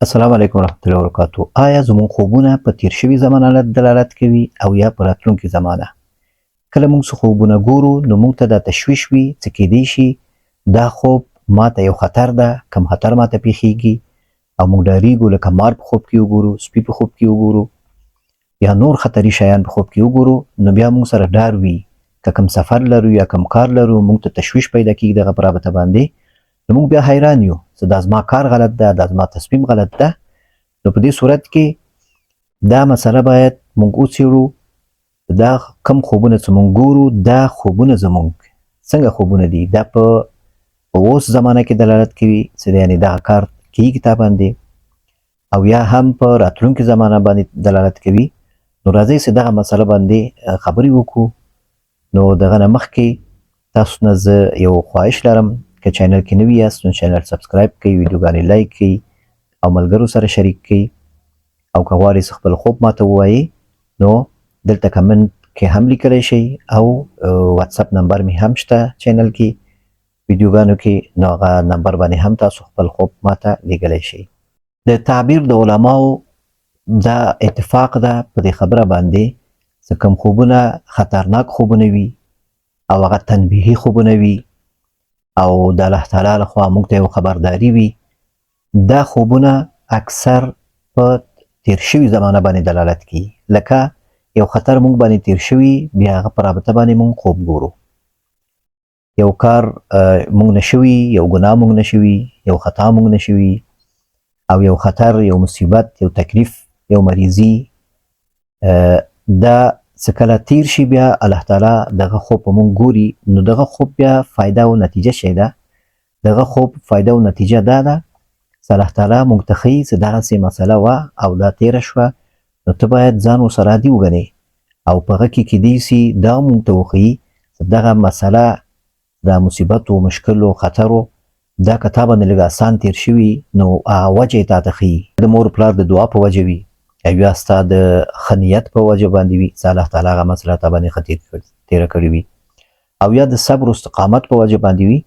السلام علیکم ورحمۃ اللہ وبرکاتہ. آیا زموږ خوبونه په تیر شوي زمانه دلالت کوي او یا په راتلونکي زمانه؟ کله موږ څه خوبونه ګورو نو موږ ته دا تشویش وي څه کیدی شي دا خوب ماته یو خطر ده، کم خطر ماته پیښیږي او موږ ډاریږو، لکه مار په خوب کې وګورو، سپي په خوب کې وګورو یا نور خطري شیان په خوب کې وګورو نو بیا موږ سره ډار وي. که کم سفر لرو یا کم کار لرو موږ ته تشویش پیدا کیږي دغه په رابطه باندې، نو موږ بیا حیران یو چې دا زما کار غلط ده، دا زما تصمیم غلط ده. نو په دې صورت کې دا مسله باید موږ وڅېړو، دا کم خوبونه چې موږ ګورو دا خوبونه زموږ څنګه خوبونه دي، دا په اوس زمانه کې دلالت کوي چې یعنې دغه کار کیږي تا باندې او یا هم په راتلونکي زمانه باندې دلالت کوي. نو راځئ چې دغه مسله باندې خبرې وکړو. نو دغه نه مخکې تاسو نه زه یو خواهش لرم، که چینل کې نوي یاست نو چینل سبسکرایب کړئ، ویډیوګانې لایک کړئ او ملګرو سره شریک کړئ، او که غواړئ چې خپل خوب ماته ووایئ نو دلته کمنټ کې هم لیکلی شئ او واتساپ نمبر مې هم شته چینل کې ویډیوګانو کې، نو هغه نمبر باندې هم تاسو خپل خوب ماته لیږلی شئ. د تعبیر د علماو دا اتفاق ده په دې خبره باندې چې کوم خوبونه خطرناک خوبونه وي او هغه تنبیهي خوبونه وي او د الله تعالی لخوا موږ ته یو خبرداري وي، دا خوبونه اکثر په تیر شوي زمانه باندې دلالت کوي. لکه یو خطر موږ باندې تیر شوي بیا هغه په رابطه باندې موږ خوب ګورو، یو کار موږ نشوي، یو ګناه موږ نشوي، یو خطا موږ نشوي او یو خطر، یو مصیبت، یو تکلیف، یو مریضي، دا څه کله تیر شي بیا الله تعالی دغه خوب په موږ ګوري نو دغه خوب بیا فایده او نتیجه شی ده. دغه خوب فایده او نتیجه دا ده چې الله تعالی موږ ته ښیي چې دغسې مسله وه او دا تیره شوه نو ته باید ځان ورسره عادي وګڼې او په هغه کې کیدی سي دا موږ ته وښیي چې دغه مسله د مصیبتو، مشکلو، خطرو دا که تا باندې لږ اسان تیر شوي نو هغه وجه یې تا ته ښیي. د مور پلار د دعا په وجه وي او یا ستا د ښه نیت په وجه باندې وي چې الله تعالی هغه مسله تا باندې ښه تیره کړې وي او یا د صبر و استقامت په وجه باندې وي.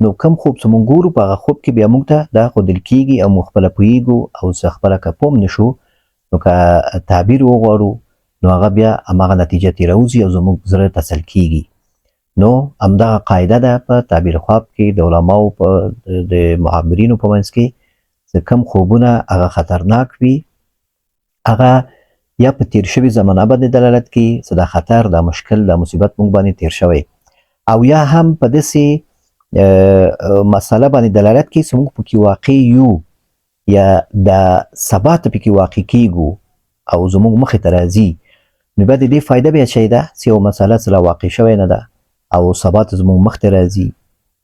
نو کم خوب چې موږ ګورو په هغه خوب کې بیا موږ ته دا ښودل کېږي او موږ خپله پوهېږو او چې خپله که پوه هم نه شو نو که تعبیر وغواړو نو هغه بیا هماغه نتیجه ترې راوځي او زموږ زړه تسل کېږي. نو همدغه قاعده ده په تعبیر خواب کې د علماو په د معبرینو په منځ کې چې کم خوبونه هغه خطرناک وي هغه یا په تیر شوي زمانه باندې دلالت کوي چې دا خطر، دا مشکل، دا مصیبت موږ باندې تیر شوی، او یا هم په داسې مسله باندې دلالت کوي چې موږ پکې واقع یو یا د سبا ته پکې واقع کیږو او زموږ مخې ته راځي. نو بیا د دې فایده بیا شی ده چې یو مسله چې لا واقع شوی نه ده او سبا ته زموږ مخ ته راځي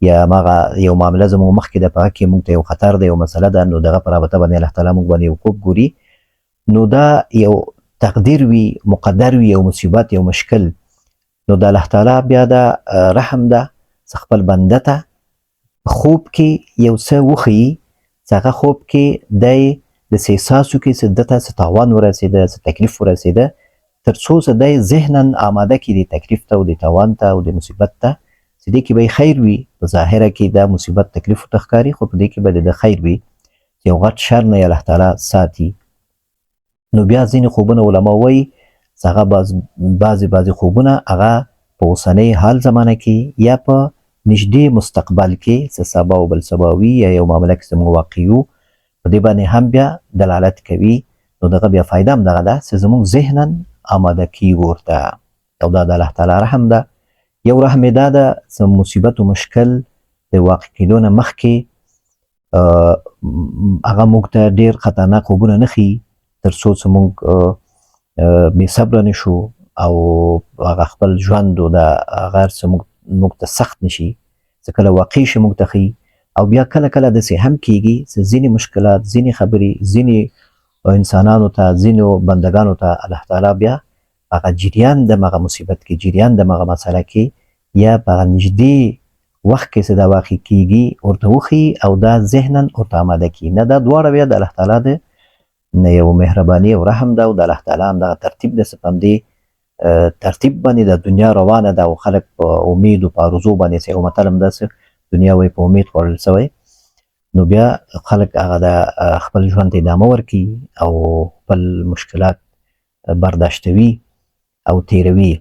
یا هماغه یو معامله زموږ مخکې ده، په هغه کې موږ ته یو خطر ده، یو مسله ده، نو دغه په رابطه باندې الله تعالی موږ باندې یو خوب ګوري نو دا یو تقدیر وي، مقدر وي، یو مصیبت، یو مشکل. نو د الله تعالی بیا دا رحم ده چې خپل بنده ته په خوب کې یو څه وښیي چې هغه خوب کې دی داسې احساس وکړي چې ده ته څه تاوان ورسېده، څه تکلیف ورسېده، تر څو چې دی ذهنا آماده کړي د تکلیف ته او د تاوان ته او د مصیبت ته چې دې کې به یې خیر وي. په ظاهره کې دا مصیبت تکلیف ورته ښکاري خو په دې کې به د خیر وي، یو غټ شر نه یې الله تعالی ساتي. نو بیا ځینې خوبونه علما وایي چې هغه بعضې خوبونه هغه په اوسنۍ حال زمانه کې یا په نږدې مستقبل کې چې سبا او بل سبا وي یا یو معامله کې چې موږ واقع یو په دې باندې هم بیا دلالت کوي. نو دغه بیا فایده هم دغه ده چې زموږ ذهنا آماده کیږو ورته او دا د الله تعالی رحم ده. یو رحم یې دا ده چې مصیبت و مشکل د واقع کېدو نه مخکې هغه موږ ته ډېر خطرناک خوبونه نه ښیي تر څو چې موږ بې صبره نه شو او هغه خپل ژوند و د هغه هر څه موږ ته سخت نشي چې کله واقع شي موږ ته ښیي. او بیا کله کله داسې هم کیږي چې ځینې مشکلات، ځینې خبرې، ځینې انسانانو ته، ځینو بندګانو ته الله تعالی بیا هغه جریان د هغه مصیبت کې، جریان د هغه مسله کې یا په هغه نږدې وخت کې چې دا واقع کیږي ورته وښیي او دا ذهنا ورته آماده کړي. نه دا دواړه بیا د الله تعالی د نه یو مهرباني او رحم ده او د الله تعالی همدغه ترتیب ده چې په همدې ترتیب باندې د دنیا روانه ده او خلک په امید او په آرزو باندې چې یو متل هم ده چې دنیا وایي په امید خوړل سوی نو بیا خلک هغه د خپل ژوند ته ادامه ورکړي او خپل مشکلات برداشتوي او تیروي.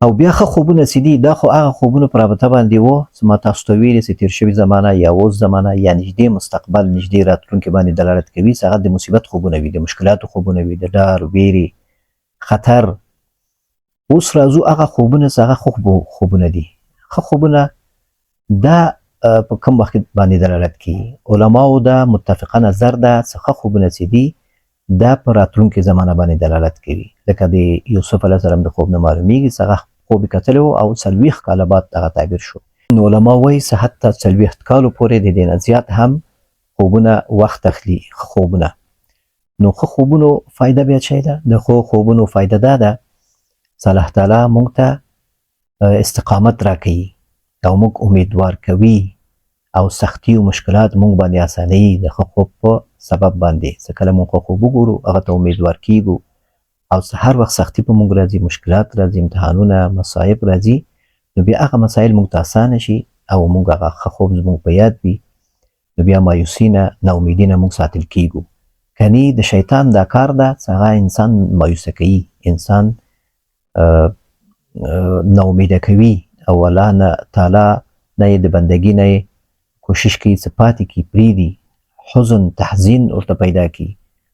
او بیا ښه خوبونه چې دي دا خو هغه خوبونه په رابطه باندې وو چې ما تاسو ته ویلي چې تیر شوي زمانه یا اوس زمانه یا نږدې مستقبل نږدې راتلونکي باندې دلالت کوي چې هغه د مصیبت خوبونه وي، د مشکلاتو خوبونه وي، د ډار، ویرې، خطر. اوس راځو هغه خوبونه چې هغه خوبونه دي. ښه خوبونه دا په کوم وخت باندې دلالت کوي؟ علماو دا متفقه نظر ده چې ښه خوبونه چې دي دا په راتلونکي زمانه باندې دلالت کوي. لکه د یوسف علیه السلام د خوب نه معلومیږي چې هغه خوب یې کتلی و او 40 کاله بعد دغه تعبیر شو. نو علما وایي چې حتی 40 کالو پورې د دې نه زیات هم خوبونه وخت اخلي ښه خوبونه. نو ښه خوبونو فایده بیا څه ده؟ د ښو خوبونو فایده دا ده چې الله تعالی موږ ته استقامت راکوي او موږ امیدوار کوي او سختي او مشکلات موږ باندې اسانوي د ښه خوب په سبب باندې. چې کله موږ ښه خوب وګورو هغه ته امیدوار کیږو او هر وخت سختی په موږ راځي، مشکلات راځي، امتحانونه، مصایب راځي، نو بیا هغه مسایل موږ ته اسانه شي او موږ هغه ښه خوب زموږ په یاد وي، نو بیا مایوسي نه، ناامیدي نه موږ ساتل کیږو. کني د شیطان دا کار ده چې هغه انسان مایوسه کوي، انسان ناامیده کوي او الله تعالی نه د بندګي نه کوشش کوي چې پاتې کړي، پرېږدي، حزن، تحزین ورته پیدا کړي.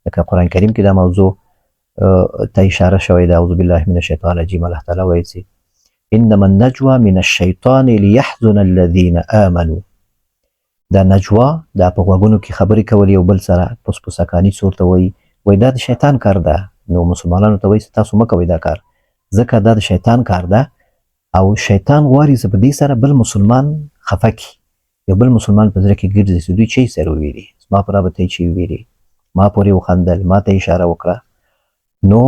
لکه قرآن کریم کې دا موضوع ته اشاره شوې ده. اعوذ بالله من الشیطان الرجیم. الله تعالی وایي چې انما النجوى من الشیطان لیحزن الذین آمنوا. دا نجوا دا په غوږونو کې خبرې کول یو بل سره پسپسکاني څه ورته وایي، وایي دا د شیطان کار ده. نو مسلمانانو ته وایي چې تاسو مه کوئ دا کار، ځکه دا د شیطان کار ده او شیطان غواړي چې په دې سره بل مسلمان خفه کړي، یو بل مسلمان په زړه کې ګرځي چې دوی چی سره وویري، زما په رابطه یې چی وویري، ما پورې وخندل، ما ته اشاره وکړه. نو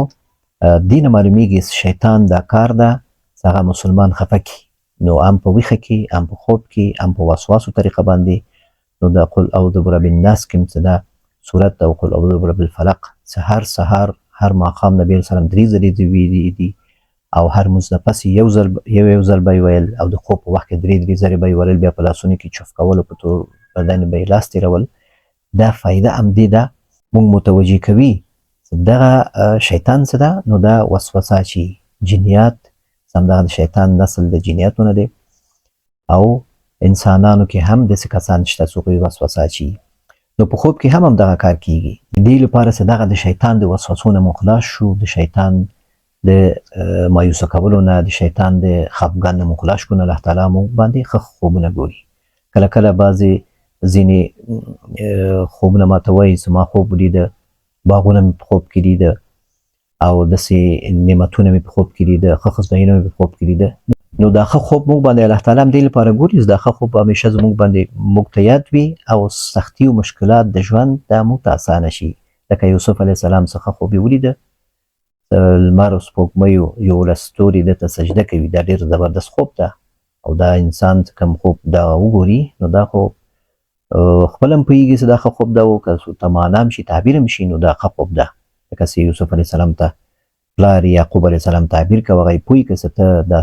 دې نه معلومیږي چې شیطان دا کار ده چې هغه مسلمان خفه کړي. نو هم په ویښه کې، هم په خوب کې، هم په وسواسو طریقه باندې. نو دا قل اعوذ برب الناس کې چې دا صورت او قل اعوذ برب الفلق چې هر سهار هر ماښام نبی علیه السلام 3 ځلې ویلي دي او هر مونځ نه پس یو ځل به یې ویل او د خوب په وخت کې 3 ځلې به یې ویل، بیا په لاسونو کې چف کول او په ټول بدن به یې لاس تېرول. دا فایده همدې ده، موږ متوجه کوي چې دغه شیطان څه ده؟ نو دا وسوسه اچي، جنیات، همدغه د شیطان نسل د جنیاتو نه دی او انسانانو کې هم داسې کسان شته څوک یې وسوسه اچي. نو په خوب کې هم همدغه کار کیږي. د دې لپاره چې دغه د شیطان د وسوسو نه موږ خلاص شو، د شیطان د مایوسه کولو نه، د شیطان د خفګان نه موږ خلاص شو، نو الله تعالی موږ باندې ښه خوبونه ګوري. کله کله بعضې ځینې خوبونه ماته وایي چې ما خوب ولیده، باغونه مې په خوب کې لیده او داسې نعمتونه مې په خوب کې لیده، ښه ځایونه مې په خوب کې لیده. نو دا ښه خوب موږ باندې الله تعالی هم دې لپاره ګوري چې دا ښه خوب همیشه زموږ باندې موږ ته یاد وي او سختي او مشکلات د ژوند دا موږ ته اسانه شي. لکه یوسف علیه السلام څخه خوب یې ولیده، لمر او سپوږمیو 11 ستوري دته سجده کوي، دا ډېر زبردست خوب ده او دا انسان کوم خوب دا وګوري نو دا خو خپل هم پوهېږي چې دا ښه خوب ده او که ته معنا هم شي، تعبیر هم شي، نو دا ښه خوب ده. لکه چې یوسف علیه السلام ته پلار یعقوب علیه السلام تعبیر کوه، هغه یې پوه که چې ته د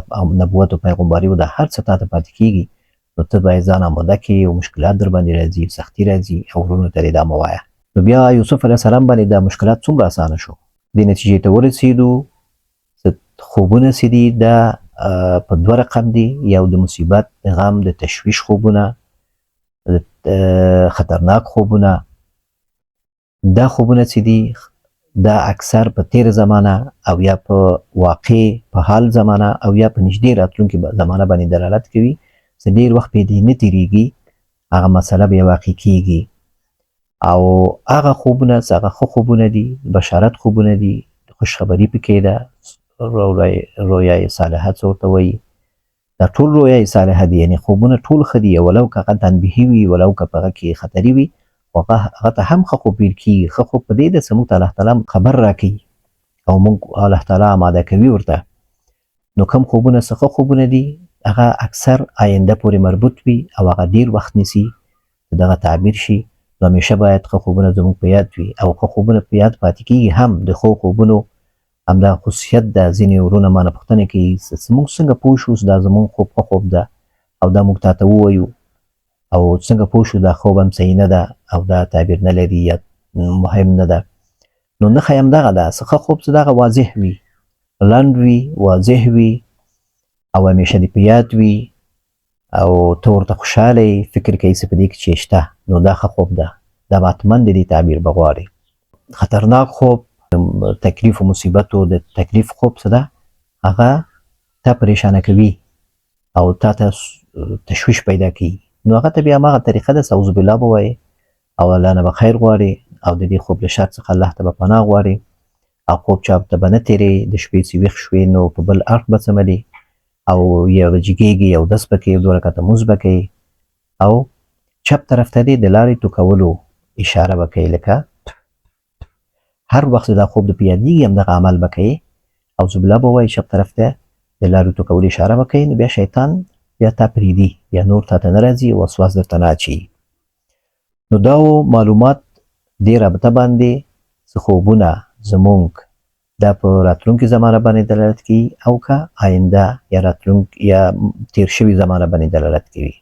نبوت او پیغمبري او د هر څه تا ته پاتې کېږي، نو ته باید ځان آماده کړې او مشکلات در باندې راځي، سختي راځي او وروڼو ته دا مه وایه. نو بیا یوسف علیه السلام باندې دا مشکلات څومره اسانه شو، دې نتیجې ته ورسېدو چې خوبونه چې دي دا په 2 رقم دي، یو د مصیبت، د غم، د تشویش خوبونه، خطرناک خوبونه. دا خوبونه چې دي دا اکثر په تیر زمانه او یا په واقع په حال زمانه او یا په نږدې راتلونکي زمانه باندې دلالت کوي چې ډېر وخت پې دې نه تېرېږي، هغه مسله بیا واقع کېږي. او هغه خوبونه چې هغه ښه خوبونه دي، بشارت خوبونه دي، خوشخبري پکې ده، رویای صالحه څه ورته وایي، دا ټول رویای صالحه دي، یعنې خوبونه ټول ښه دي، ولو که هغه تنبیهي وي، ولو که په هغه کې خطري وي، خو هغه ته هم ښه خوب ویل کېږي. ښه خوب په دې ده چې موږ ته الله تعالی خبر راکوي او موږ الله تعالی آماده کوي ورته. نو کوم خوبونه څه ښه خوبونه دي هغه اکثر آینده پورې مربوط وي او هغه ډېر وخت نیسي چې دغه تعبیر شي. نو همیشه باید ښه خوبونه زموږ په یاد وي او ښه خوبونه په یاد پاتې کېږي. هم د ښو خوبونو همدا خصوصیت ده. ځینې وروڼه مانه پوښتنه کوي چې موږ څنګه پوه شو چې دا زموږ خوب ښه خوب ده او دا موږ تاته ووایو او څنګه پوه شو دا خوب هم صحیح نه ده او دا تعبیر نه لري یا مهم نه ده. نو نښه یې همدغه ده، ښه خوب چې دغه واضح وي، لنډ وي، واضح وي او همیشه دې په یاد وي او ته ورته خوشحاله یې، فکر کوې څه په دې کې چې شته، نو دا ښه خوب ده. دا به حتما د دې تعبیر به غواړي. خطرناک خوب، تکلیف و مصیبتو د تکلیف خوب څه ده، هغه تا پریشانه کوي او تا ته تشویش پیدا کوي. نو هغه ته بیا هماغه طریقه ده، اعوذ بالله به وایې او الله نه به خیر غواړې او د دې خوب له شر څخه الله ته به پناه غواړې او خوب چا ته به نه تېرې، د شپې چې ویښ شوې نو په بل اړخ به څملې او یو بجې کېږي، یو دس به کوې، 2 رکعته لمونځ به کوې او چپ طرف ته دې د لارې تو کولو اشاره به کوې، لکه هر وخت دا خوب د په یادېږي همدغه عمل به کوې، اعوذ بالله به وایې، چپ طرف ته د لارې تو کولو اشاره به کوې، نو بیا شیطان بیا تا پرېږدي، بیا نور تا ته نه راځي او وسواس درته نه اچوي. نو دا و معلومات دې رابطه باندې څه خوبونه زمونږ دا په راتلونکي زمانه باندې دلالت کوي او که آینده یا راتلونکي یا تیر شوي زمانه باندې دلالت کوي.